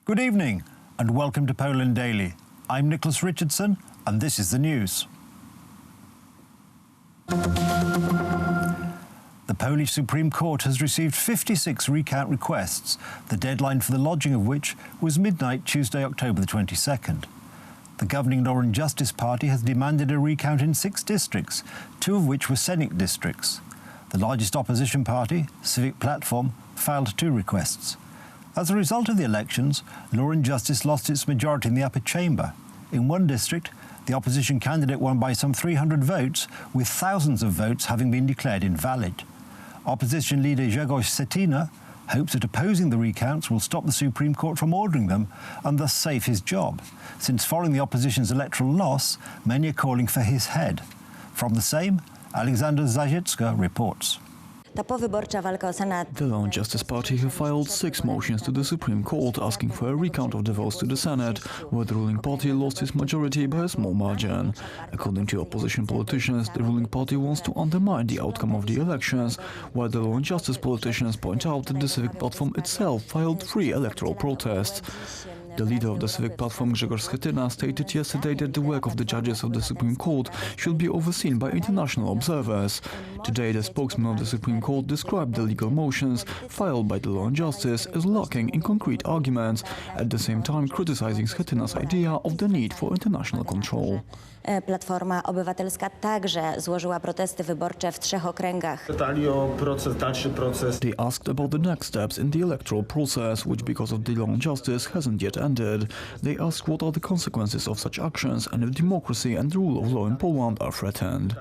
Good evening and welcome to Poland Daily. I'm Nicholas Richardson and this is the news. The Polish Supreme Court has received 56 recount requests, the deadline for the lodging of which was midnight Tuesday, October the 22nd. The governing Law and Justice Party has demanded a recount in 6 districts, 2 of which were Senate districts. The largest opposition party, Civic Platform, filed 2 requests. As a result of the elections, Law and Justice lost its majority in the upper chamber. In one district, the opposition candidate won by some 300 votes, with thousands of votes having been declared invalid. Opposition leader Grzegorz Schetyna hopes that opposing the recounts will stop the Supreme Court from ordering them and thus save his job, since following the opposition's electoral loss, many are calling for his head. From the same, Alexander Zajiecka reports. The Law and Justice Party have filed 6 motions to the Supreme Court asking for a recount of the votes to the Senate, where the ruling party lost its majority by a small margin. According to opposition politicians, the ruling party wants to undermine the outcome of the elections, while the Law and Justice politicians point out that the Civic Platform itself filed 3 electoral protests. The leader of the Civic Platform, Grzegorz Schetyna, stated yesterday that the work of the judges of the Supreme Court should be overseen by international observers. Today, the spokesman of the Supreme Court described the legal motions filed by the Law and Justice as lacking in concrete arguments, at the same time criticizing Schetyna's idea of the need for international control. Platforma Obywatelska także złożyła protesty wyborcze w 3 okręgach. They asked about the next steps in the electoral process, which because of the Law and Justice hasn't yet ended. They asked what are the consequences of such actions and if democracy and the rule of law in Poland are threatened.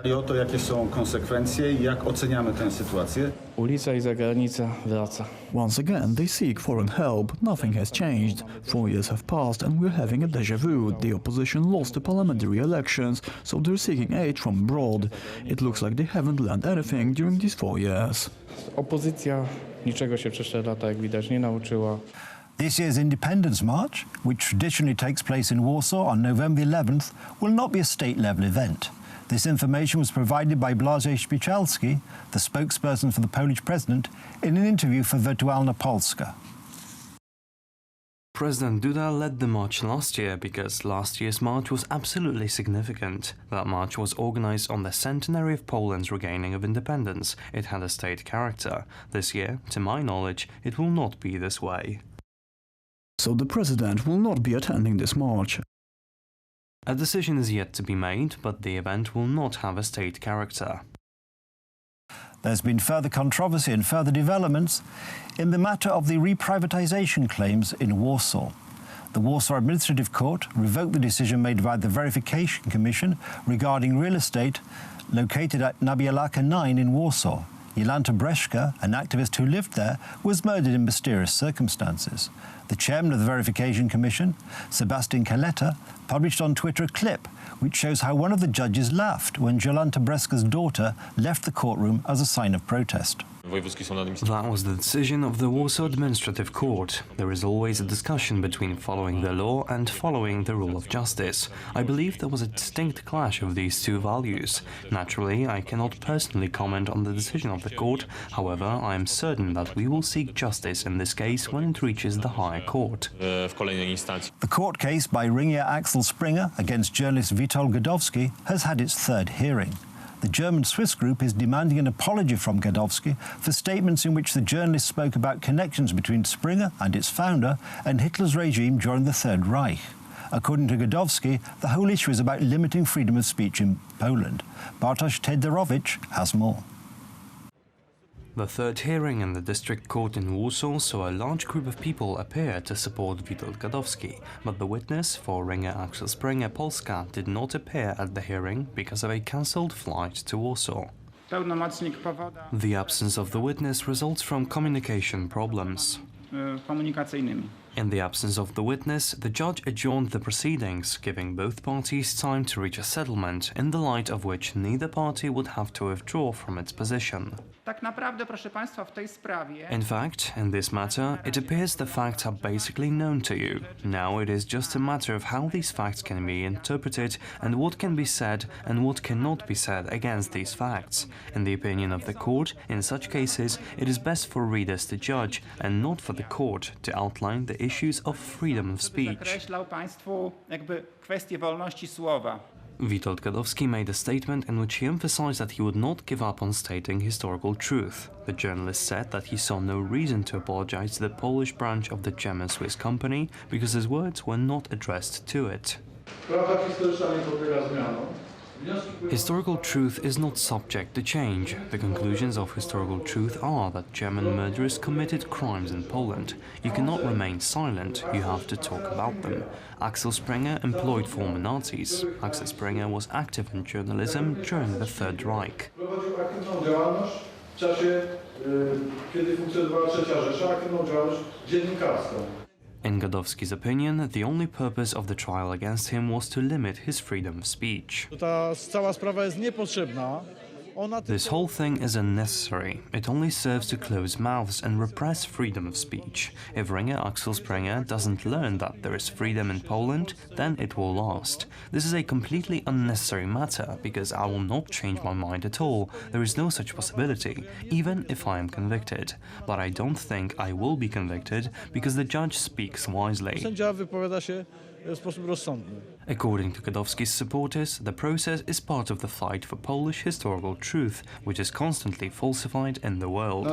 Ulica I zagranica wraca. Once again, they seek foreign help. Nothing has changed. 4 years have passed and we're having a déjà vu. The opposition lost the parliamentary elections, so they're seeking aid from abroad. It looks like they haven't learned anything during these 4 years. Opozycja niczego się przez te lata, jak widać, nie nauczyła. This year's Independence March, which traditionally takes place in Warsaw on November 11th, will not be a state-level event. This information was provided by Błażej Szpichalski, the spokesperson for the Polish president, in an interview for Wirtualna Polska. President Duda led the march last year because last year's march was absolutely significant. That march was organized on the centenary of Poland's regaining of independence. It had a state character. This year, to my knowledge, it will not be this way. So the president will not be attending this march. A decision is yet to be made, but the event will not have a state character. There's been further controversy and further developments in the matter of the reprivatization claims in Warsaw. The Warsaw Administrative Court revoked the decision made by the Verification Commission regarding real estate located at Nabielaka 9 in Warsaw. Jolanta Breszka, an activist who lived there, was murdered in mysterious circumstances. The chairman of the Verification Commission, Sebastian Kaleta, published on Twitter a clip which shows how one of the judges laughed when Jolanta Breszka's daughter left the courtroom as a sign of protest. That was the decision of the Warsaw Administrative Court. There is always a discussion between following the law and following the rule of justice. I believe there was a distinct clash of these 2 values. Naturally, I cannot personally comment on the decision of the court. However, I am certain that we will seek justice in this case when it reaches the higher court. The court case by Ringier Axel Springer against journalist Witold Gadowski has had its 3rd hearing. The German-Swiss group is demanding an apology from Gadowski for statements in which the journalist spoke about connections between Springer and its founder and Hitler's regime during the Third Reich. According to Gadowski, the whole issue is about limiting freedom of speech in Poland. Bartosz Tedorowicz has more. The 3rd hearing in the district court in Warsaw saw a large group of people appear to support Witold Gadowski, but the witness for Ringier Axel Springer Polska did not appear at the hearing because of a cancelled flight to Warsaw. The absence of the witness results from communication problems. In the absence of the witness, the judge adjourned the proceedings, giving both parties time to reach a settlement, in the light of which neither party would have to withdraw from its position. In fact, in this matter, it appears the facts are basically known to you. Now it is just a matter of how these facts can be interpreted and what can be said and what cannot be said against these facts. In the opinion of the court, in such cases, it is best for readers to judge and not for the court to outline the issues of freedom of speech. Zakreślał państwu jakby kwestię wolności słowa. Witold Gadowski made a statement in which he emphasized that he would not give up on stating historical truth. The journalist said that he saw no reason to apologize to the Polish branch of the German-Swiss company because his words were not addressed to it. Historical truth is not subject to change. The conclusions of historical truth are that German murderers committed crimes in Poland. You cannot remain silent, you have to talk about them. Axel Springer employed former Nazis. Axel Springer was active in journalism during the Third Reich. In Gadowski's opinion, the only purpose of the trial against him was to limit his freedom of speech. This whole thing is unnecessary. It only serves to close mouths and repress freedom of speech. If Ringer Axel Springer doesn't learn that there is freedom in Poland, then it will last. This is a completely unnecessary matter, because I will not change my mind at all. There is no such possibility, even if I am convicted. But I don't think I will be convicted, because the judge speaks wisely. According to Gadowski's supporters, the process is part of the fight for Polish historical truth, which is constantly falsified in the world.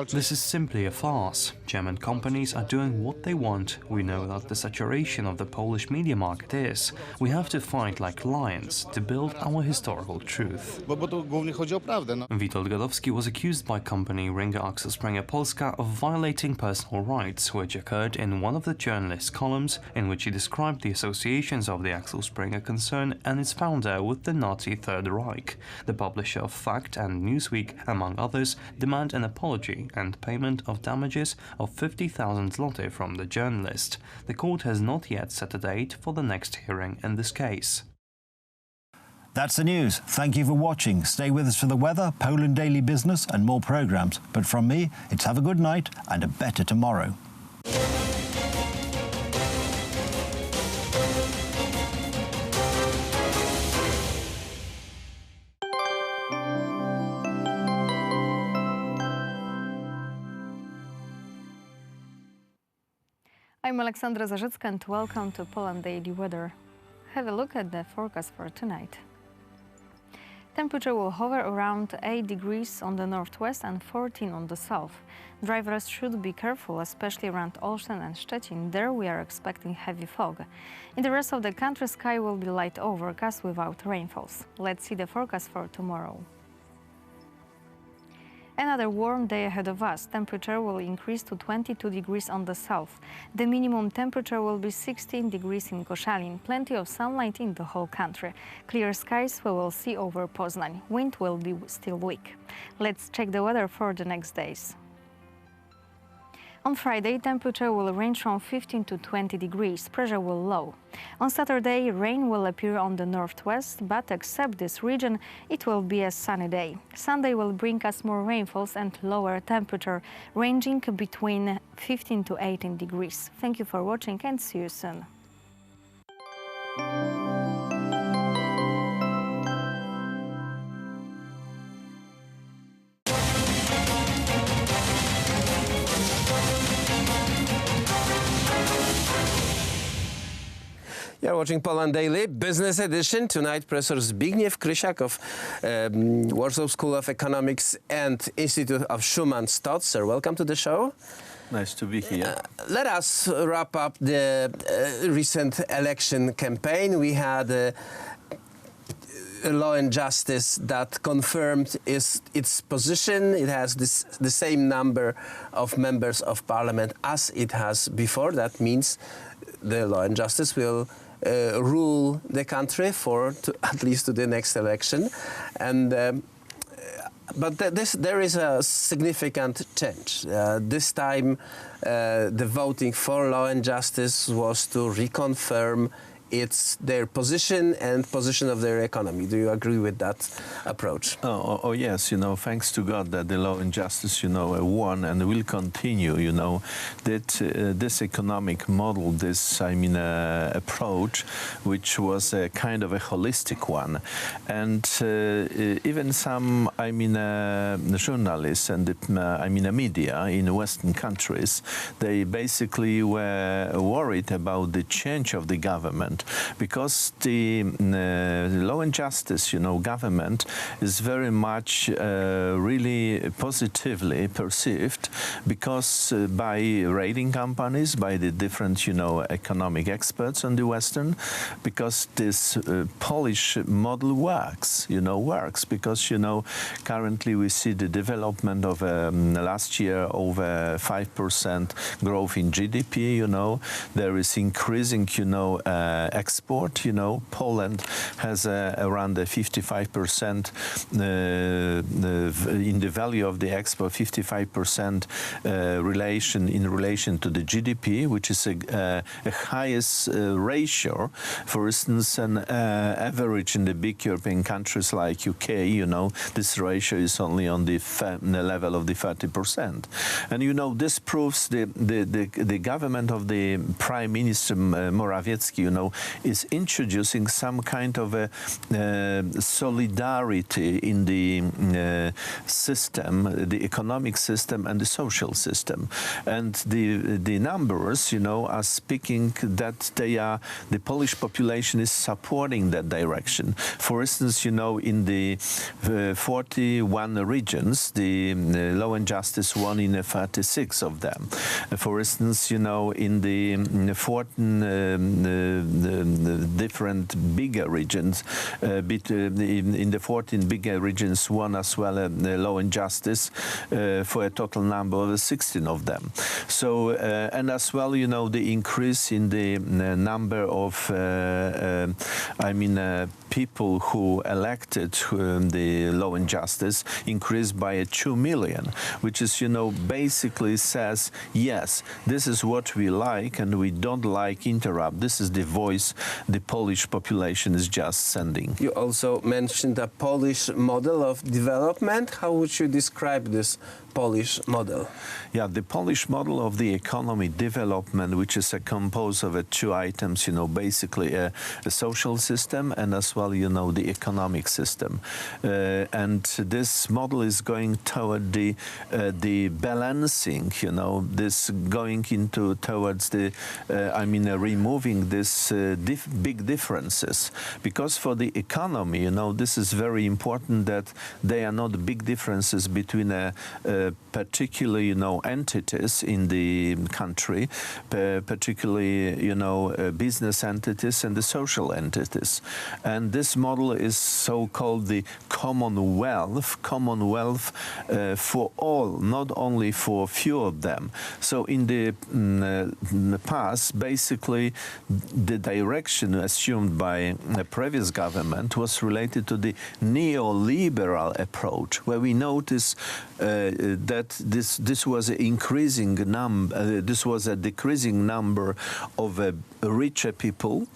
This is simply a farce. German companies are doing what they want. We know that the saturation of the Polish media market is. We have to fight like lions to build our historical truth. Witold Gadowski was accused by company Ringer Axel Springer Polska of violating personal rights, which occurred in one of the journalist's columns, in which he described the associations of the Axel Springer concern and its founder with the Nazi Third Reich. The publisher of Fact and Newsweek, among others, demand an apology and payment of damages of 50,000 zloty from the journalist. The court has not yet set a date for the next hearing in this case. That's the news. Thank you for watching. Stay with us for the weather, Poland Daily Business and more programmes. But from me, it's have a good night and a better tomorrow. I'm Aleksandra Zarzycka and welcome to Poland Daily Weather. Have a look at the forecast for tonight. Temperature will hover around 8 degrees on the northwest and 14 on the south. Drivers should be careful, especially around Olsztyn and Szczecin. There we are expecting heavy fog. In the rest of the country, sky will be light overcast without rainfalls. Let's see the forecast for tomorrow. Another warm day ahead of us. Temperature will increase to 22 degrees on the south. The minimum temperature will be 16 degrees in Koszalin. Plenty of sunlight in the whole country. Clear skies we will see over Poznań. Wind will be still weak. Let's check the weather for the next days. On Friday, temperature will range from 15 to 20 degrees, pressure will low. On Saturday, rain will appear on the northwest, but except this region, it will be a sunny day. Sunday will bring us more rainfalls and lower temperature, ranging between 15 to 18 degrees. Thank you for watching and see you soon. You're watching Poland Daily, Business Edition. Tonight, Professor Zbigniew Krysiak of Warsaw School of Economics and Institute of Schumann Stotz. Sir, welcome to the show. Nice to be here. Let us wrap up the recent election campaign. We had Law and Justice that confirmed its position. It has the same number of members of parliament as it has before. That means the Law and Justice will rule the country at least to the next election. And but there is a significant change. This time the voting for Law and Justice was to reconfirm it's their position and position of their economy. Do you agree with that approach? Oh yes, thanks to God that the Law and Justice, won and will continue, that this economic model, this, approach, which was a kind of a holistic one. And even some, journalists and, media in Western countries, they basically were worried about the change of the government, because the Law and Justice, government is very much really positively perceived, because by rating companies, by the different, economic experts on the Western, because this Polish model works, because, currently we see the development of last year over 5% growth in GDP, there is increasing, export, Poland has around 55% in the value of the export, 55% in relation to the GDP, which is a highest ratio. For instance, an average in the big European countries like UK, this ratio is only on the level of the 30%. And this proves the government of the Prime Minister Morawiecki, is introducing some kind of a solidarity in the system, the economic system and the social system. And the numbers, are speaking that the Polish population is supporting that direction. For instance, in the 41 regions, the Law and Justice won in 36 of them. For instance, in the 14 different bigger regions, in the 14 bigger regions won as well Law and Justice for a total number of 16 of them. So, and as well, the increase in the number of, people who elected the Law and Justice increased by 2 million, which is, basically says, yes, this is what we like and we don't like interrupt. This is the voice the Polish population is just sending. You also mentioned a Polish model of development. How would you describe this Polish model? Yeah, the Polish model of the economy development, which is composed of two items, basically a social system and as well, the economic system. And this model is going toward the balancing, this going towards the, removing this big differences. Because for the economy, this is very important that there are not big differences between particular, entities in the country, particularly, business entities and the social entities. And this model is so-called the Commonwealth for all, not only for few of them. So in the past, basically, the direction assumed by the previous government was related to the neoliberal approach, where we notice that this was an increasing number, this was a decreasing number of richer people,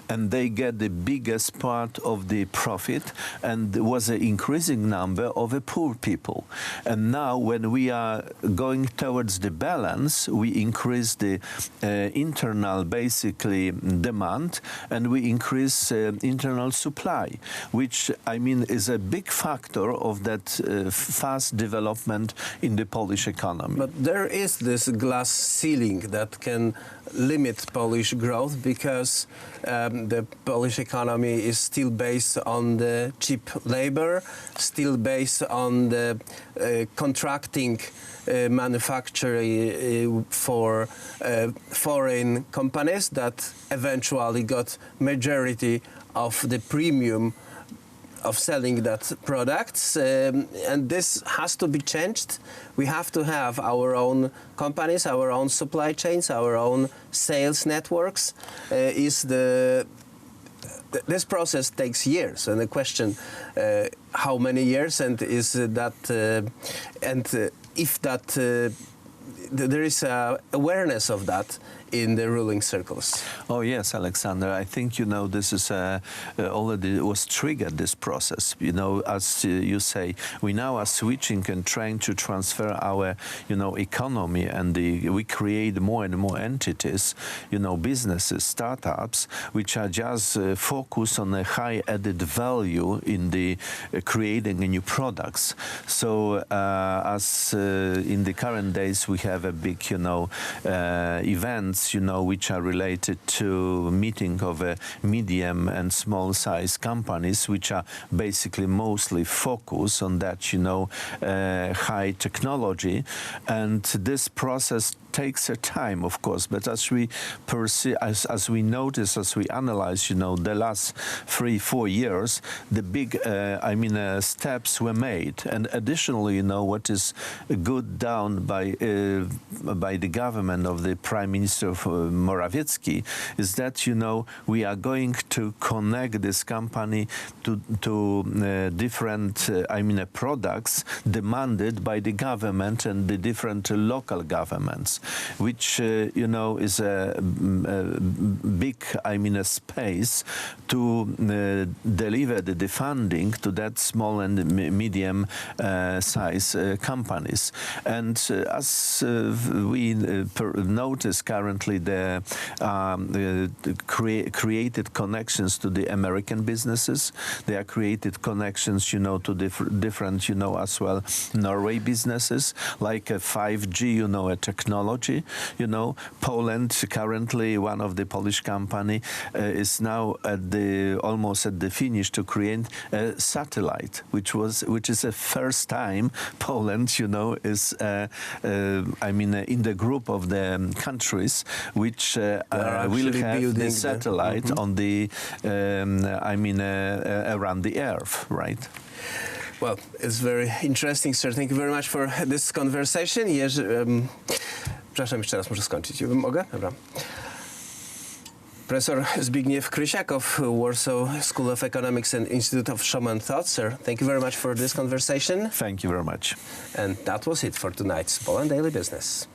and they get the biggest part of the profit, and there was an increasing number of poor people. And now, when we are going towards the balance, we increase the internal, basically, demand, and we increase internal supply, which, is a big factor of that fast development in the Polish economy. But there is this glass ceiling that can limit Polish growth, because the Polish economy is still based on the cheap labor, still based on the contracting manufacturing for foreign companies that eventually got majority of the premium of selling that products, and this has to be changed. We have to have our own companies, our own supply chains, our own sales networks. This process takes years, and the question, how many years, and is that, if that there is awareness of that in the ruling circles? Oh yes, Alexander. I think this is already was triggered, this process. As you say, we now are switching and trying to transfer our economy, and we create more and more entities, businesses, startups, which are just focused on a high added value in the creating new products. So as in the current days, we have a big events which are related to meeting of medium and small size companies, which are basically mostly focused on that high technology, and this process takes a time, of course, but as we perceive, as we notice, as we analyze, the last 3-4 years, the big, steps were made, and additionally, what is good done by the government of the Prime Minister Morawiecki is that we are going to connect this company to different, products demanded by the government and the different local governments, which is a big space to deliver the funding to that small and medium size companies. And as we notice currently, the created connections to the American businesses. They are created connections to different as well Norway businesses, like a 5G a technology. Poland currently, one of the Polish company is now almost at the finish to create a satellite, which is a first time Poland is in the group of the countries which will have the satellite on the around the Earth, right? Well, it's very interesting, sir. Thank you very much for this conversation. Przepraszam, jeszcze raz muszę skończyć. Mogę? Dobra. Professor Zbigniew Krysiak of Warsaw School of Economics and Institute of Schumann Thought. Sir, thank you very much for this conversation. Thank you very much. And that was it for tonight's Poland Daily Business.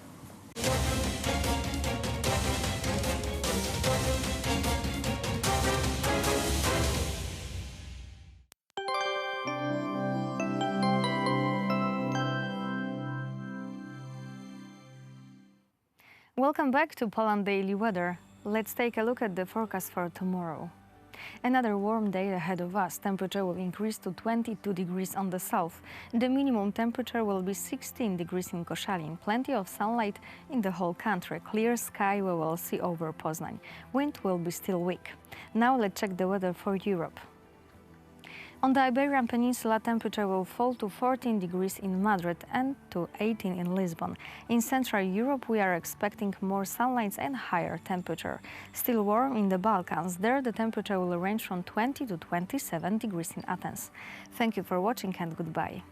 Welcome back to Poland Daily Weather. Let's take a look at the forecast for tomorrow. Another warm day ahead of us. Temperature will increase to 22 degrees on the south. The minimum temperature will be 16 degrees in Koszalin. Plenty of sunlight in the whole country. Clear sky we will see over Poznań. Wind will be still weak. Now let's check the weather for Europe. On the Iberian Peninsula, temperature will fall to 14 degrees in Madrid and to 18 in Lisbon. In Central Europe, we are expecting more sunlight and higher temperature. Still warm in the Balkans. There, the temperature will range from 20 to 27 degrees in Athens. Thank you for watching and goodbye.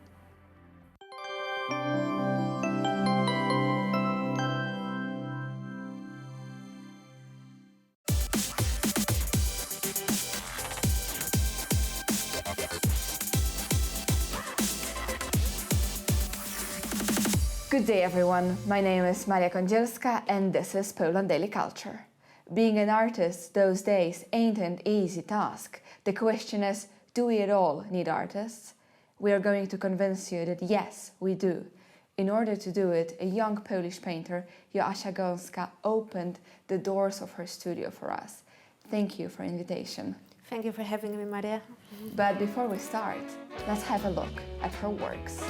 Good day, everyone. My name is Maria Kądzielska, and this is Poland Daily Culture. Being an artist those days ain't an easy task. The question is, do we at all need artists? We are going to convince you that yes, we do. In order to do it, a young Polish painter, Joasia Gąska, opened the doors of her studio for us. Thank you for the invitation. Thank you for having me, Maria. But before we start, let's have a look at her works.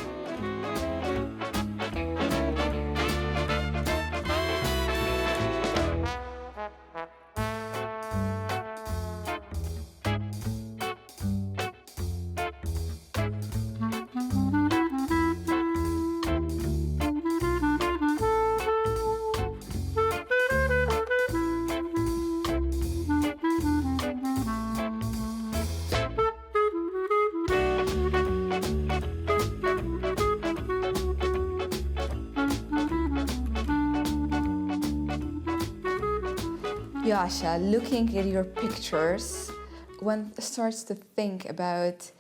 Joasia, looking at your pictures, one starts to think about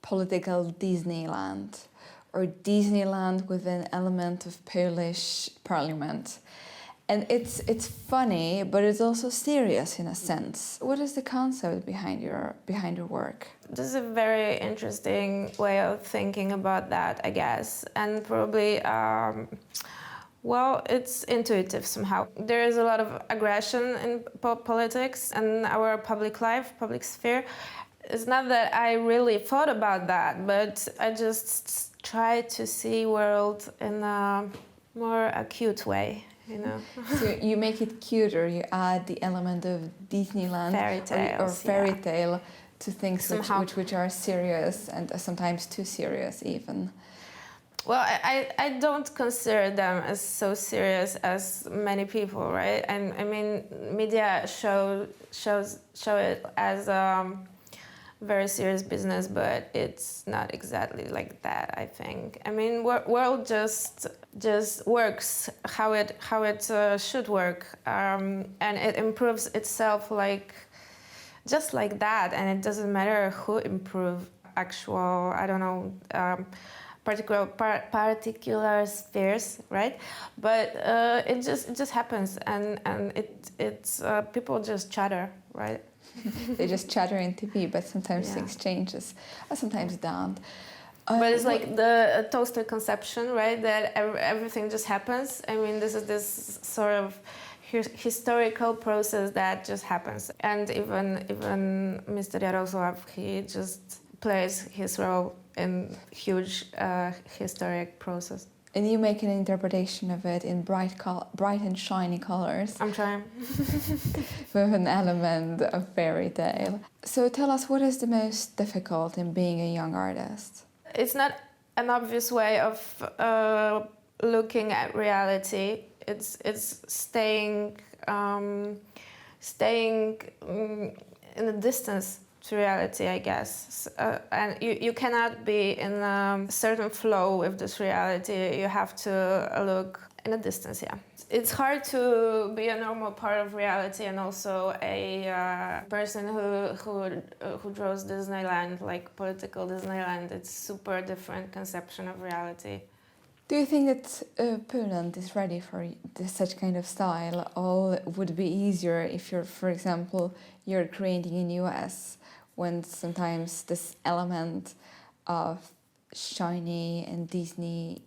political Disneyland, or Disneyland with an element of Polish parliament. And it's funny, but it's also serious in a sense. What is the concept behind your work? This is a very interesting way of thinking about that, I guess, and probably, well, it's intuitive somehow. There is a lot of aggression in politics and our public life, public sphere. It's not that I really thought about that, but I just try to see world in a more acute way. You know. So you make it cuter, you add the element of Disneyland or fairy tale to things which are serious and sometimes too serious even. Well, I don't consider them as so serious as many people, right? And I mean, media show it as very serious business, but it's not exactly like that, I think. I mean, world just works how it should work, and it improves itself just like that, and it doesn't matter who improve actual, I don't know, particular spheres, right? But it just happens, and it's people just chatter, right? They just chatter in TV, but sometimes things changes, or sometimes don't. But it's like the Tolstoy conception, right? That everything just happens. I mean, this is this sort of historical process that just happens. And even Mr. Yaroslav, he just plays his role in huge historic process. And you make an interpretation of it in bright and shiny colors. I'm trying. With an element of fairy tale. So tell us, what is the most difficult in being a young artist? It's not an obvious way of looking at reality. It's staying in a distance to reality, I guess. And you cannot be in a certain flow with this reality. You have to look in a distance, yeah. It's hard to be a normal part of reality and also a person who draws Disneyland, like political Disneyland. It's super different conception of reality. Do you think that Poland is ready for such kind of style, or would it be easier if you're, for example, you're creating in US, when sometimes this element of shiny and Disney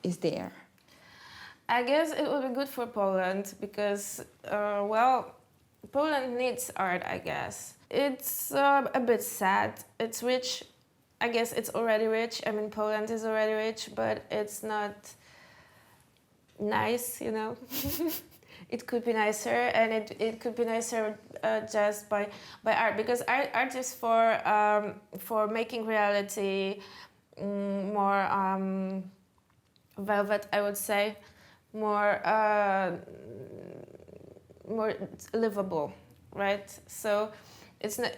is there? I guess it would be good for Poland because, well, Poland needs art, I guess. It's a bit sad. It's rich. I guess it's already rich. I mean, Poland is already rich, but it's not nice, you know. It could be nicer, and it could be nicer just by art, because art is for making reality more velvet, I would say, more livable, right? So it's not,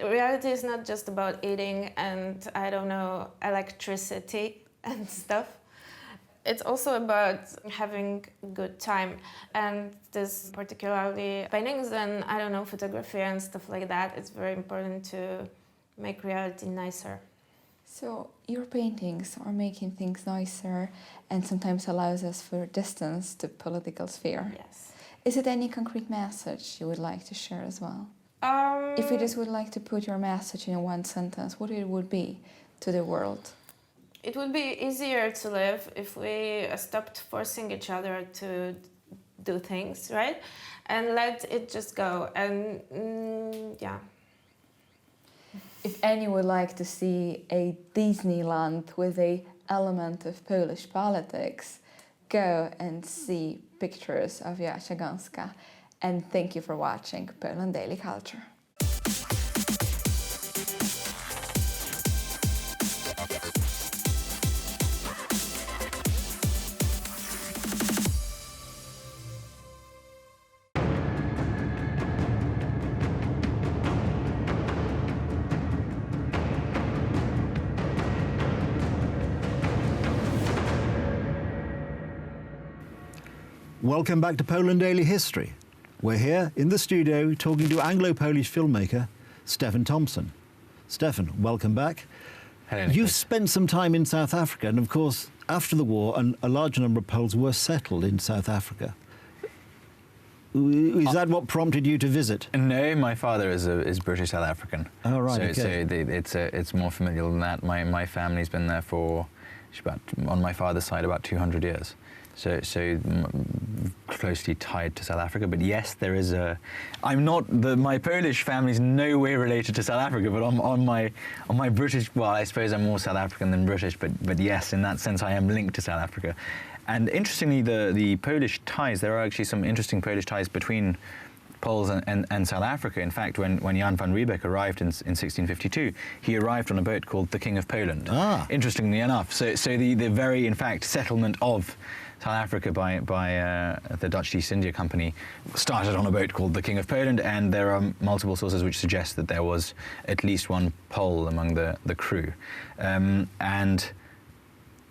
reality is not just about eating and, I don't know, electricity and stuff. It's also about having a good time, and this particularly paintings and, I don't know, photography and stuff like that, it's very important to make reality nicer. So your paintings are making things nicer and sometimes allows us for distance to political sphere. Yes. Is it any concrete message you would like to share as well? If you just would like to put your message in one sentence, what it would be to the world? It would be easier to live if we stopped forcing each other to do things, right? And let it just go. And yeah. If any would like to see a Disneyland with an element of Polish politics, go and see pictures of Joasia Gąska. And thank you for watching Poland Daily Culture. Welcome back to Poland Daily History. We're here in the studio talking to Anglo-Polish filmmaker Stefan Thompson. Stefan, welcome back. Hello. You've spent some time in South Africa, and of course, after the war, a large number of Poles were settled in South Africa. Is that what prompted you to visit? No, my father is British South African. Oh, right, So, okay. it's more familiar than that. My family's been there for, on my father's side, about 200 years. So closely tied to South Africa. But yes, there is a. My Polish family's no way related to South Africa. But on my British, well, I suppose I'm more South African than British. But yes, in that sense, I am linked to South Africa. And interestingly, the Polish ties. There are actually some interesting Polish ties between Poles and South Africa. In fact, when Jan van Riebeeck arrived in 1652, he arrived on a boat called the King of Poland. Ah. Interestingly enough, so the very, in fact, settlement of South Africa by the Dutch East India Company started on a boat called the King of Poland, and there are multiple sources which suggest that there was at least one Pole among the crew. And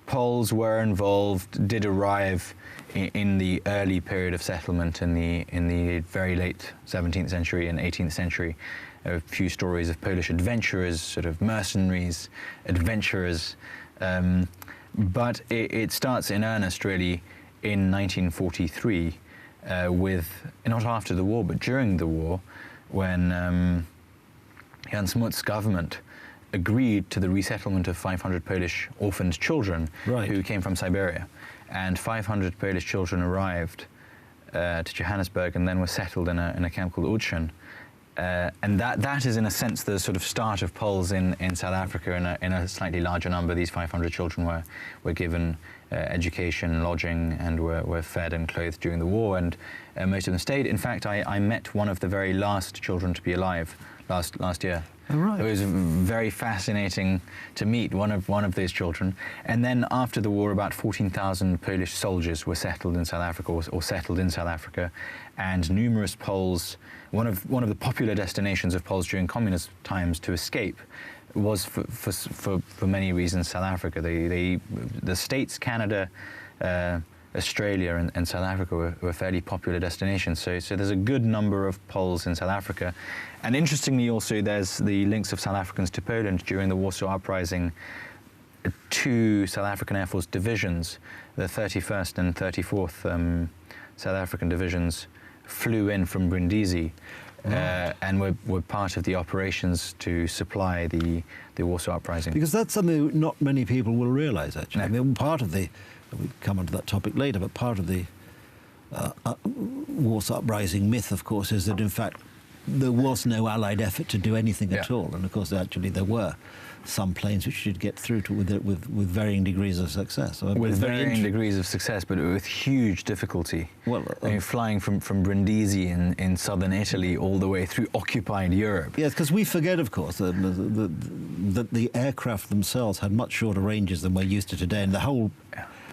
Poles were involved, did arrive in the early period of settlement in the very late 17th century and 18th century. There are a few stories of Polish adventurers, sort of mercenaries, adventurers. But it starts in earnest, really, in 1943, with, not after the war, but during the war, when Jan Smut's government agreed to the resettlement of 500 Polish orphaned children who came from Siberia. And 500 Polish children arrived to Johannesburg and then were settled in a camp called Utschen. And that is, in a sense, the sort of start of Poles in South Africa in a slightly larger number. These 500 children were given education, lodging, and were fed and clothed during the war, and most of them stayed. In fact, I met one of the very last children to be alive last year. Oh, right. It was very fascinating to meet one of those children. And then after the war, about 14,000 Polish soldiers were settled in South Africa, or settled in South Africa, and numerous Poles. One of the popular destinations of Poles during communist times to escape was for many reasons South Africa. The States, Canada, Australia and South Africa were fairly popular destinations. So there's a good number of Poles in South Africa. And interestingly also, there's the links of South Africans to Poland. During the Warsaw Uprising, 2 South African Air Force divisions, the 31st and 34th South African divisions, flew in from Brindisi and were part of the operations to supply the Warsaw Uprising. Because that's something not many people will realise, actually. No. I mean, part of the, we'll come on to that topic later, but part of the Warsaw Uprising myth, of course, is that, in fact, there was no Allied effort to do anything at all. And, of course, actually there were some planes which did get through to with varying degrees of success. So with varying degrees of success, but with huge difficulty. Well, I mean, flying from Brindisi in southern Italy all the way through occupied Europe. Yes, because we forget, of course, that the aircraft themselves had much shorter ranges than we're used to today, and the whole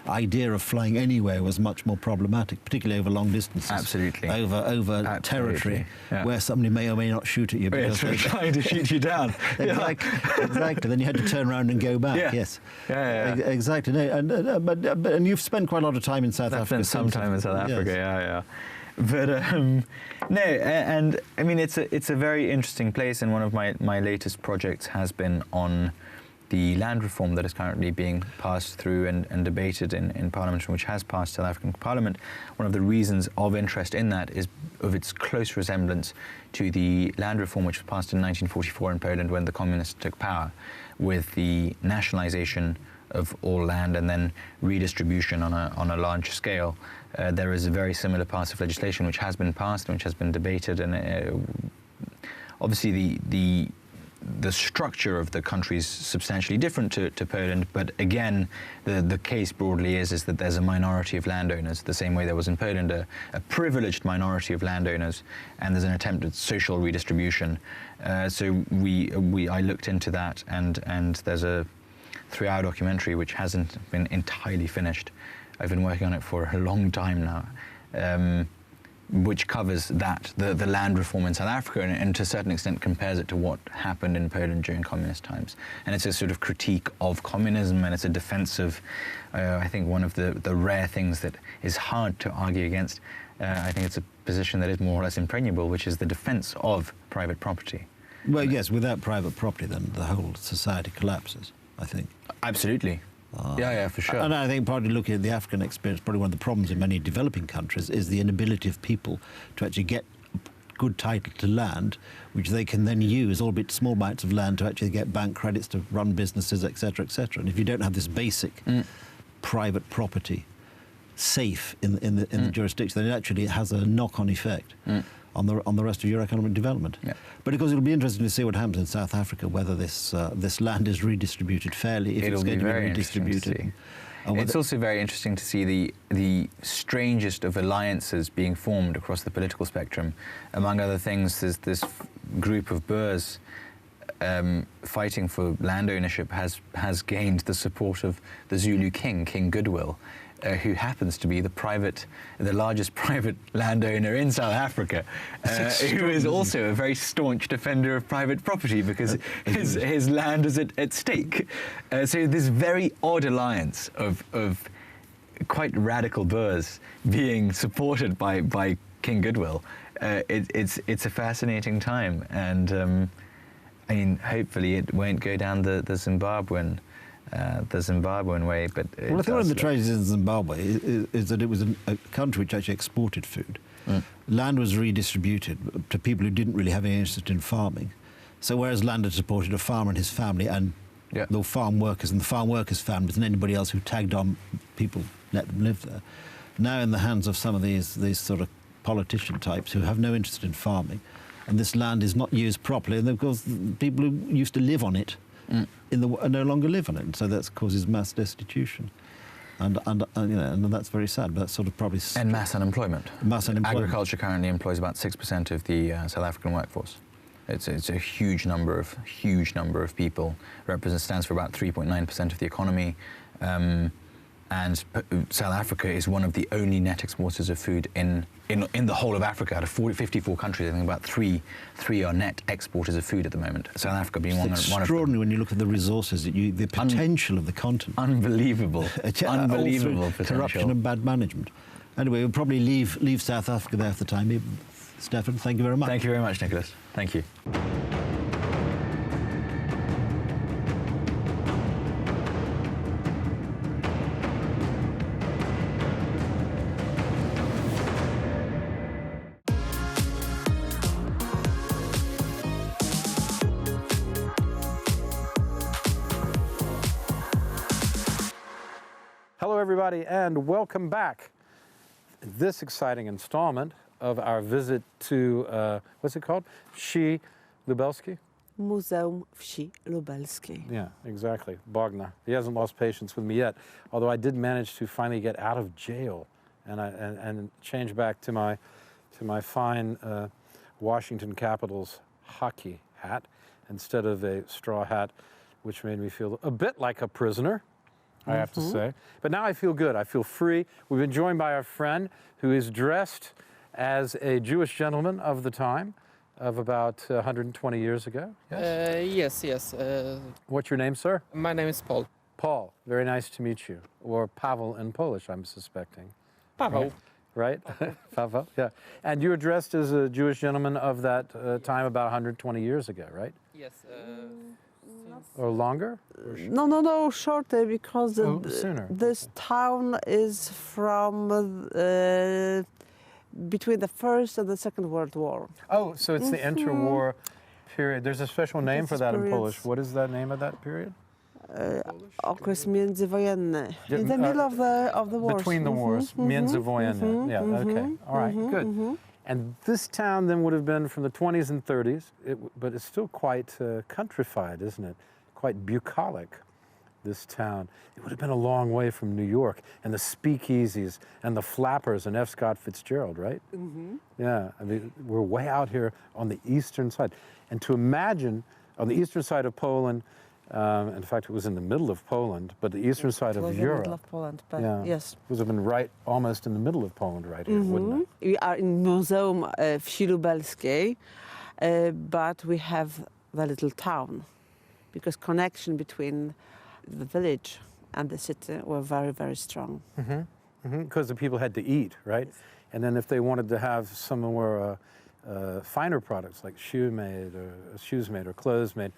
idea of flying anywhere was much more problematic, particularly over long distances. Absolutely. Over Absolutely. territory where somebody may or may not shoot at you. Because they're trying to shoot you down. Exactly. Then you had to turn around and go back. Yes. Exactly. No, and you've spent quite a lot of time in South Africa. I've spent some time in South Africa. But no, and I mean it's a very interesting place, and one of my latest projects has been on the land reform that is currently being passed through and debated in Parliament, which has passed South African Parliament. One of the reasons of interest in that is of its close resemblance to the land reform which was passed in 1944 in Poland when the communists took power, with the nationalization of all land and then redistribution on a large scale. There is a very similar pass of legislation which has been passed and which has been debated, and obviously the structure of the country is substantially different to Poland, but again, the case broadly is that there's a minority of landowners, the same way there was in Poland, a privileged minority of landowners, and there's an attempt at social redistribution. So I looked into that, and there's a 3-hour documentary which hasn't been entirely finished. I've been working on it for a long time now. Which covers the land reform in South Africa, and to a certain extent compares it to what happened in Poland during communist times. And it's a sort of critique of communism, and it's a defense of, I think, one of the rare things that is hard to argue against. I think it's a position that is more or less impregnable, which is the defense of private property. Well, yes, without private property, then the whole society collapses, I think. Absolutely. Yeah, for sure. And I think probably looking at the African experience, probably one of the problems in many developing countries is the inability of people to actually get good title to land, which they can then use, albeit small bites of land, to actually get bank credits to run businesses, etc., etc. And if you don't have this basic private property safe in the jurisdiction, then it actually has a knock-on effect on the rest of your economic development. Yeah. But of course, it'll be interesting to see what happens in South Africa, whether this land is redistributed fairly, if it's going to be redistributed. It's also very interesting to see the strangest of alliances being formed across the political spectrum. Among other things, there's this group of Boers fighting for land ownership has gained the support of the Zulu king, King Goodwill, who happens to be the largest private landowner in South Africa, who is also a very staunch defender of private property because his land is at stake. So this very odd alliance of quite radical Boers being supported by King Goodwill. It's a fascinating time, and I mean, hopefully it won't go down the Zimbabwean way, but well, I think one of the tragedies in Zimbabwe is that it was a country which actually exported food. Land was redistributed to people who didn't really have any interest in farming. So whereas land had supported a farmer and his family and the farm workers and the farm workers' families and anybody else who tagged on people, let them live there. Now in the hands of some of these sort of politician types who have no interest in farming, and this land is not used properly, and of course people who used to live on it no longer live on it, so that causes mass destitution, and that's very sad. But that's sort of probably and mass unemployment. Agriculture currently employs about 6% of the South African workforce. It's a huge number of people. Stands for about 3.9% of the economy, and South Africa is one of the only net exporters of food in the whole of Africa. Out of 54 countries, I think about three are net exporters of food at the moment. South Africa being one of them. Extraordinary when you look at the resources, the potential of the continent. Unbelievable. Unbelievable potential. Corruption and bad management. Anyway, we'll probably leave South Africa there for the time being. Stefan, thank you very much. Thank you very much, Nicholas. Thank you. Hello, everybody, and welcome back. This exciting installment of our visit to, what's it called? Wsi Lubelski? Muzeum Wsi Lubelskiej. Yeah, exactly. Bogner. He hasn't lost patience with me yet, although I did manage to finally get out of jail and change back to my fine Washington Capitals hockey hat instead of a straw hat, which made me feel a bit like a prisoner, I have to say. But now I feel good. I feel free. We've been joined by our friend who is dressed as a Jewish gentleman of the time, of about 120 years ago. Yes? Yes. What's your name, sir? My name is Paul. Paul. Very nice to meet you. Or Pavel in Polish, I'm suspecting. Pavel. Right? Pavel, yeah. And you were dressed as a Jewish gentleman of that time about 120 years ago, right? Yes. Or longer? No, shorter, because sooner. This town is from between the First and the Second World War. Oh, so it's the interwar period. There's a special name for that in Polish. What is that name of that period? Okres międzywojenny. In the middle of the wars. Between the wars. Międzywojenny. Yeah, okay. All right, good. And this town then would have been from the 20s and 30s, but it's still quite countrified, isn't it? Quite bucolic, this town. It would have been a long way from New York and the speakeasies and the flappers and F. Scott Fitzgerald, right? Yeah, I mean, we're way out here on the eastern side. And to imagine on the eastern side of Poland, in fact, it was in the middle of Poland, but the eastern side of Europe. In the middle of Poland, but yes. It would have been right, almost in the middle of Poland right here, wouldn't it? We are in Muzeum Wsi Lubelskiej, but we have the little town, because connection between the village and the city were very, very strong. Because the people had to eat, right? Yes. And then if they wanted to have some more finer products like shoes made or clothes made,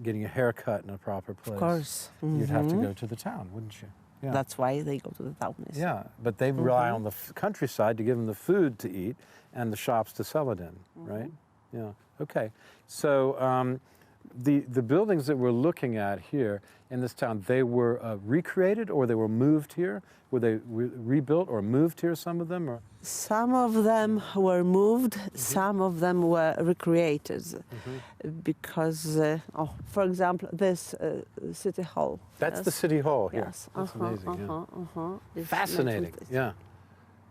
getting a haircut in a proper place. Of course. You'd have to go to the town, wouldn't you? Yeah. That's why they go to the town. Yes. Yeah, but they rely on the countryside to give them the food to eat and the shops to sell it in, right? Yeah. Okay. So the buildings that we're looking at here in this town, they were recreated or they were moved here? Were they rebuilt or moved here, some of them? Or? Some of them were moved, some of them were recreated. Because, for example, this City Hall. That's the City Hall here. Yes. That's amazing. It's fascinating. Yeah.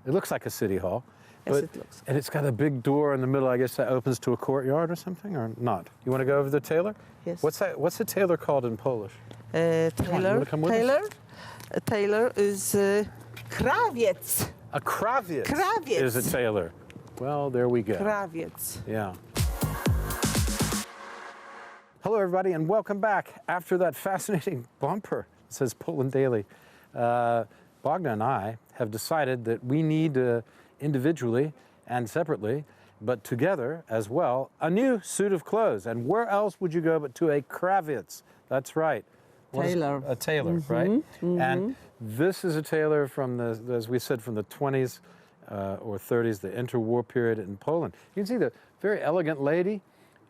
It looks like a City Hall. Yes, But, it looks. and it's got a big door in the middle, I guess that opens to a courtyard or something, or not? You want to go over the tailor? Yes. What's a tailor called in Polish? Tailor. Tailor is krawiec. A krawiec, Krawiec. is a tailor. Well, there we go. Krawiec. Yeah. Hello, everybody, and welcome back. After that fascinating bumper, it says Poland Daily, Bogna and I have decided that we need individually and separately, but together as well, a new suit of clothes. And where else would you go but to a krawiec? That's right. Tailor. A tailor, right? And this is a tailor from the, as we said, from the 20s or 30s, the interwar period in Poland. You can see the very elegant lady.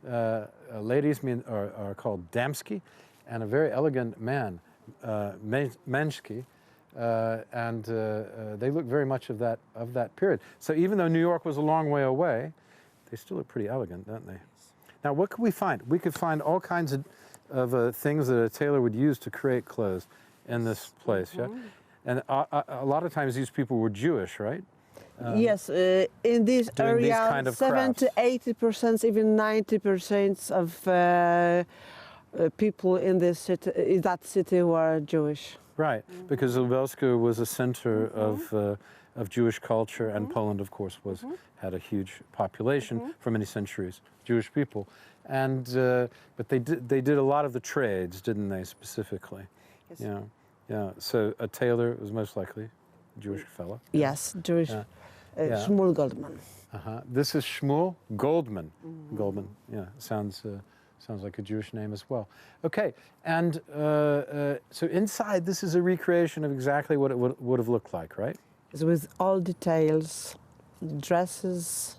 Ladies are called damski, and a very elegant man, męski. And they look very much of that period. So even though New York was a long way away, they still look pretty elegant, don't they? Now, what could we find? We could find all kinds of things that a tailor would use to create clothes in this place. Yeah? And a lot of times these people were Jewish, right? Yes, in this area, these kind of 70 to 80%, even 90% of people in this city, in that city, were Jewish. Right, because Lubelska was a center of Jewish culture, and Poland, of course, had a huge population for many centuries, Jewish people, and but they did a lot of the trades, didn't they, specifically? Yes. Yeah, yeah. So a tailor was most likely a Jewish fellow. Yes, Jewish. Shmuel Goldman. This is Shmuel Goldman. Goldman. Yeah, sounds like a Jewish name as well. Okay, and so inside, this is a recreation of exactly what it would have looked like, right? It's with all details, dresses,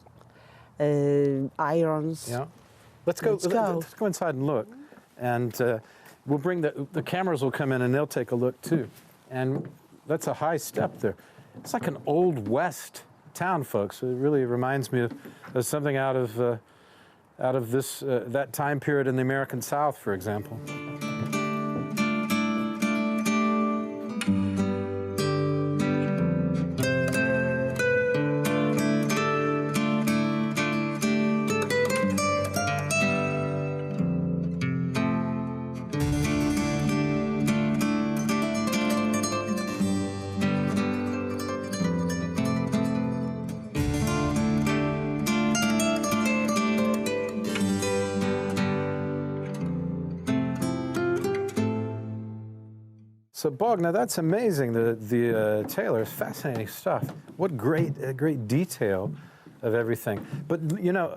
irons. Yeah. Let's go inside and look, and we'll bring the cameras will come in and they'll take a look too. And that's a high step there. It's like an old West town, folks. It really reminds me of something out of this that time period in the American South, for example. So Bogna, that's amazing. The tailor is fascinating stuff. What great detail of everything. But you know,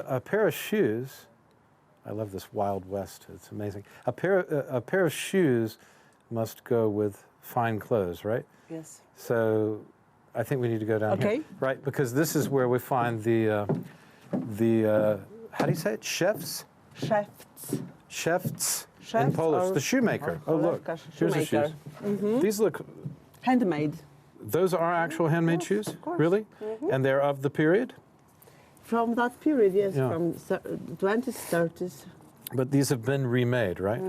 a pair of shoes. I love this Wild West. It's amazing. A pair of shoes must go with fine clothes, right? Yes. So I think we need to go down here, right? Because this is where we find the how do you say it? Chefs. In Polish, the shoemaker. Oh, look, here's the shoes. These look handmade. Those are actual handmade shoes? Of course. Really? And they're of the period? From that period, yes, Yeah. from 20s, 30s. But these have been remade, right?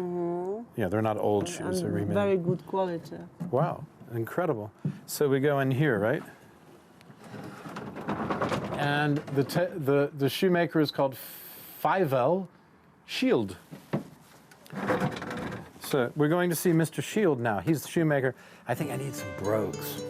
Yeah, they're not old shoes, they're remade. Very good quality. Wow, incredible. So we go in here, right? And the shoemaker is called Fievel Shield. So we're going to see Mr. Shield now. He's the shoemaker. I think I need some brogues.